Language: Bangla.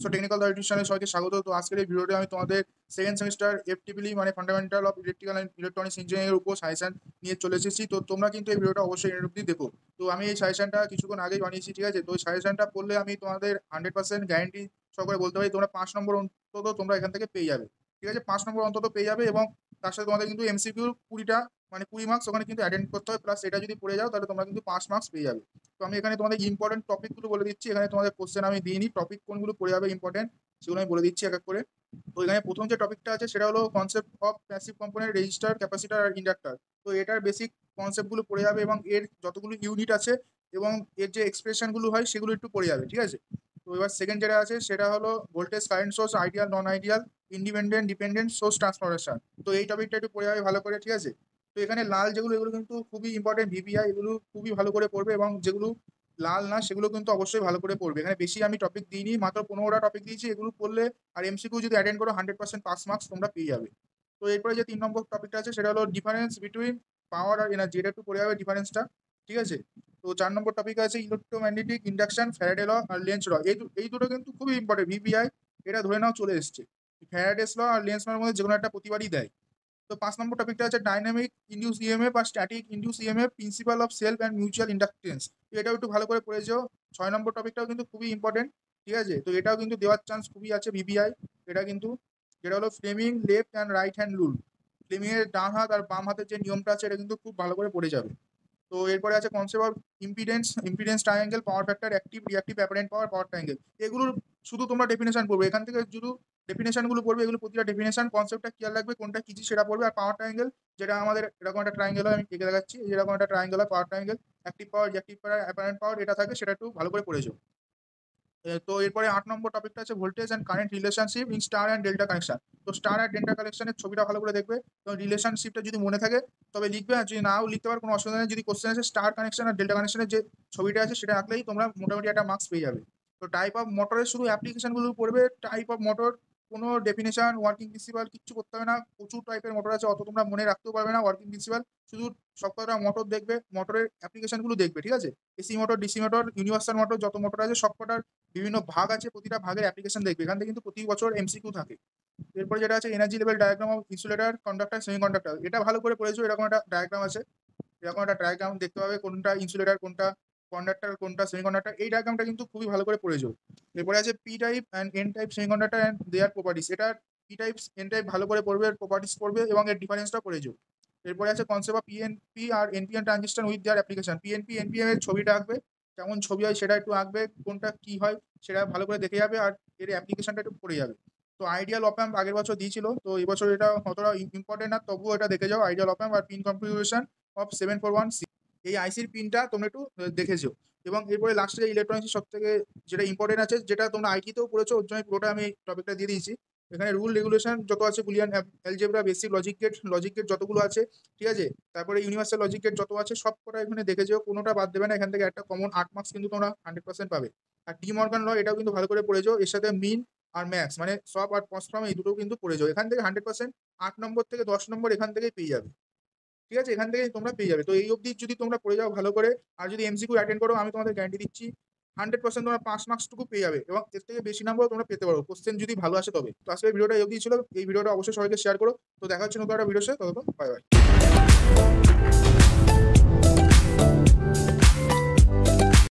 সো টেকনিক্যাল দ্য টিউশনে সবাইকে স্বাগত। তো আজকের এই ভিডিওতে আমি তোমাদের সেকেন্ড সেমিস্টার এফটিপিলি মানে fundamental of electrical and electronics engineering এর উপর সাজেশন নিয়ে চলে এসেছি। তো তোমরা কিন্তু এই ভিডিওটা অবশ্যই এন্ড অবধি দেখো। তো আমি এই সাজেশনটা কিছুক্ষণ আগেই বানিয়েছি, ঠিক আছে। তো এই সাজেশনটা পড়লে আমি তোমাদের 100% গ্যারান্টি সহকারে বলতে পারি তোমরা 5 নম্বর অন্তত তোমরা এখান থেকে পেয়ে যাবে, ঠিক আছে। 5 নম্বর অন্তত পেয়ে যাবে এবং তার সাথে তোমাদের কিন্তু এমসিকিউ 20টা মানে 20 মার্কস ওখানে কিন্তু অ্যাটেন্ড করতে হয়, প্লাস এটা যদি পড়ে যাও তাহলে তোমরা কিন্তু 5 মার্কস পেয়ে যাবে। তো আমি এখানে তোমাদের ইম্পর্টেন্ট টপিকগুলো বলে দিচ্ছি, এখানে তোমাদের কোশ্চেন আমি দিইনি, টপিক কোনগুলো পড়ে যাবে ইম্পর্টেন্ট সেগুলো আমি বলে দিচ্ছি এক এক করে। তো এখানে প্রথম যে টপিকটা আছে সেটা হলো concept of passive component, resistor, capacitor আর ইন্ডাক্টর। তো এটার বেসিক কনসেপ্টগুলো পড়ে যাবে এবং এর যতগুলো ইউনিট আছে এবং এর যে এক্সপ্রেশনগুলো হয় সেগুলো একটু পড়ে যাবে, ঠিক আছে। তো এবার সেকেন্ড যেটা আছে সেটা হলো voltage current source, ideal non ideal, independent dependent source transformation. তো এই টপিকটা একটু পড়ে যাবে ভালো করে, ঠিক আছে। তো এখানে লাল যেগুলো এগুলো কিন্তু খুবই ইম্পর্টেন্ট, ভিপিআই এগুলো খুবই ভালো করে পড়বে এবং যেগুলো লাল না সেগুলো কিন্তু অবশ্যই ভালো করে পড়বে। এখানে বেশি আমি টপিক দিইনি, মাত্র 15টা টপিক দিয়েছি, এগুলো পড়লে আর এমসিকিউ যদি অ্যাটেন্ড করো 100% পাস মার্কস তোমরা পেয়ে যাবে। তো এরপরে যে 3 নম্বর টপিকটা আছে সেটা হলো ডিফারেন্স বিটুইন পাওয়ার আর এনার্জি, এটা একটু পড়ে যাবে ডিফারেন্সটা, ঠিক আছে। তো 4 নম্বর টপিক আছে ইলেকট্রোম্যাগনেটিক ইন্ডাকশন, ফ্যারাডে ল আর লেন্স ল। এই দুটো কিন্তু খুবই ইম্পর্টেন্ট, ভিপিআই এটা ধরে নাও চলে এসছে। ফ্যারাডেস ল আর লেন্স লর মধ্যে যেকোনো একটা প্রতিবারই দেয়। তো 5 নম্বর টপিকটা আছে ডাইনামিক ইনডিউস ইএমএফ আর static induced EMF, principle of self and mutual inductance. এটাও একটু ভালো করে পড়ে যাও। 6 নম্বর টপিকটাও কিন্তু খুবই ইম্পর্টেন্ট, ঠিক আছে। তো এটাও কিন্তু দেওয়ার চান্স খুবই আছে ভিপিআই, এটা কিন্তু যেটা হলো Fleming left and right hand rule. Fleming এর ডান হাত আর বাম হাতের যে নিয়মটা আছে এটা কিন্তু খুব ভালো করে পড়ে যাবে। তো এরপরে আছে concept of impedance triangle, power factor, active reactive apparent power, power triangle. এগুলোর শুধু তোমরা ডেফিনেশন পড়বে, এখান থেকে শুধু ডেফিনেশনগুলো পড়বে, এগুলো প্রতিটা ডেফিনেশন কনসেপ্টটা খেয়াল রাখবে কোনটা কি সেটা পড়বে। আর পাওয়ার ট্রায়াঙ্গেল যেটা আমাদের এরকম একটা ট্রায়াঙ্গেল হয়, আমি এঁকে দেখাচ্ছি, এরকম একটা ট্রায়াঙ্গেল হয় পাওয়ার ট্রায়াঙ্গেল, অ্যাক্টিভ পাওয়ার, রিঅ্যাক্টিভ পাওয়ার, অ্যাপারেন্ট পাওয়ার এটা থাকে, সেটা একটু ভালো করে পড়েছো। তো এরপরে 8 নম্বর টপিকটা আছে voltage and current relationship in star and delta connection. তো স্টার আর ডেল্টা কানেকশনের ছবিটা ভালো করে দেখবে, তো রিলেশনশিপটা যদি মনে থাকে তবে লিখবে, আর যদি নাও লিখতে পারো কোনো অসুবিধা নেই। যদি কোশ্চেন আছে স্টার কানেকশন আর ডেল্টা কানেকশনের যে ছবিটা আছে সেটা আঁকলেই তোমরা মোটামুটি একটা মার্কস পেয়ে যাবে। তো টাইপ অফ মোটরের শুধু অ্যাপ্লিকেশনগুলো পড়বে, টাইপ অফ মোটর কোনো ডেফিনেশন ওয়ার্কিং প্রিন্সিপাল কিচ্ছু করতে হবে না, প্রচুর টাইপের মোটর আছে, অত তোমরা মনে রাখতেও পারবে না ওয়ার্কিং প্রিন্সিপাল। শুধু সব কটা মোটর দেখবে, মোটরের অ্যাপ্লিকেশনগুলো দেখবে, ঠিক আছে। AC motor, DC motor, universal motor, যত মোটর আছে সব কটার বিভিন্ন ভাগ আছে, প্রতিটা ভাগের অ্যাপ্লিকেশন দেখবে, এখান থেকে কিন্তু প্রতি বছর এমসিকিউ থাকে। এরপরে যেটা আছে energy level diagram of insulator, conductor, semiconductor, এটা ভালো করে পড়েছো। এরকম একটা ডায়াগ্রাম আছে, এরকম একটা ডায়াগ্রাম দেখতে পাবে, কোনটা ইনসুলেটর, কোনটা কন্ডাক্টর, কোনটা সেমিকন্ডাক্টর, এই ডায়াগ্রামটা কিন্তু খুবই ভালো করে পড়েছো। এরপরে আছে P type and N type semiconductor and their properties, এটা পি টাইপ এন টাইপ ভালো করে পড়বে, এর প্রপার্টিস পড়বে এবং এর ডিফারেন্সটা পড়েছো। এরপরে আছে কনসেপ্ট অফ পিএনপি আর NPN transistor with their application. PNP NPN এর ছবিটা আঁকবে, কেমন ছবি হয় সেটা একটু আঁকবে, কোনটা কি হয় সেটা ভালো করে দেখে যাবে, আর এর অ্যাপ্লিকেশনটা একটু পড়ে যাবে। তো আইডিয়াল অপ অ্যাম্প আগের বছর দিয়েছিল, তো এই বছর এটা অতটা ইম্পর্টেন্ট না, তবুও এটা দেখে যাও। আইডিয়াল অপ অ্যাম্প আর পিন কনফিগারেশন অফ 741C, এই আইসির পিনটা তোমরা একটু দেখেছো। এবং এরপরে লাস্টে ইলেকট্রনিক্স সব থেকে যেটা ইম্পর্টেন্ট আছে, যেটা তোমরা আইটিতেও পড়েছো, ওর জন্য পুরোটা আমি টপিকটা দিয়ে দিয়েছি। এখানে রুল রেগুলেশন যত আছে, Boolean algebra, basic logic gate যতগুলো আছে, ঠিক আছে। তারপরে ইউনিভার্সাল লজিক গেট যত আছে সব কটা এখানে দেখে যেও, কোনোটা বাদ দেবে না, এখান থেকে একটা কমন 8 মার্কস কিন্তু তোমরা 100% পাবে। আর ডি মর্গান ল এটাও কিন্তু ভালো করে পড়ে যাও, এর সাথে মিন আর ম্যাক্স মানে সব আর কনস্ট্রাম এই দুটো কিন্তু পড়ে যাও, এখান থেকে 100% 8 নম্বর থেকে 10 নম্বর এখান থেকেই পেয়ে যাবে, ঠিক আছে। এখান থেকেই তোমরা পেয়ে যাবে। তো এই অবধি যদি তোমরা পড়ে যাও ভালো করে, আর যদি এমসিকিউ অ্যাটেন্ড করো, আমি তোমাদের গ্যারান্টি দিচ্ছি 100% তোমরা 5 মার্কসটুকু পেয়ে যাবে এবং এর থেকে বেশি নাম্বারও তোমরা পেতে পারো, কোশ্চেন যদি ভালো আসে তবে। তো আজকে ভিডিওটা এই অবধি ছিল, এই ভিডিওটা অবশ্যই সবাইকে শেয়ার করো। তো দেখা হচ্ছে নতুন একটা ভিডিওর সাথে, ততক্ষণ বাই বাই।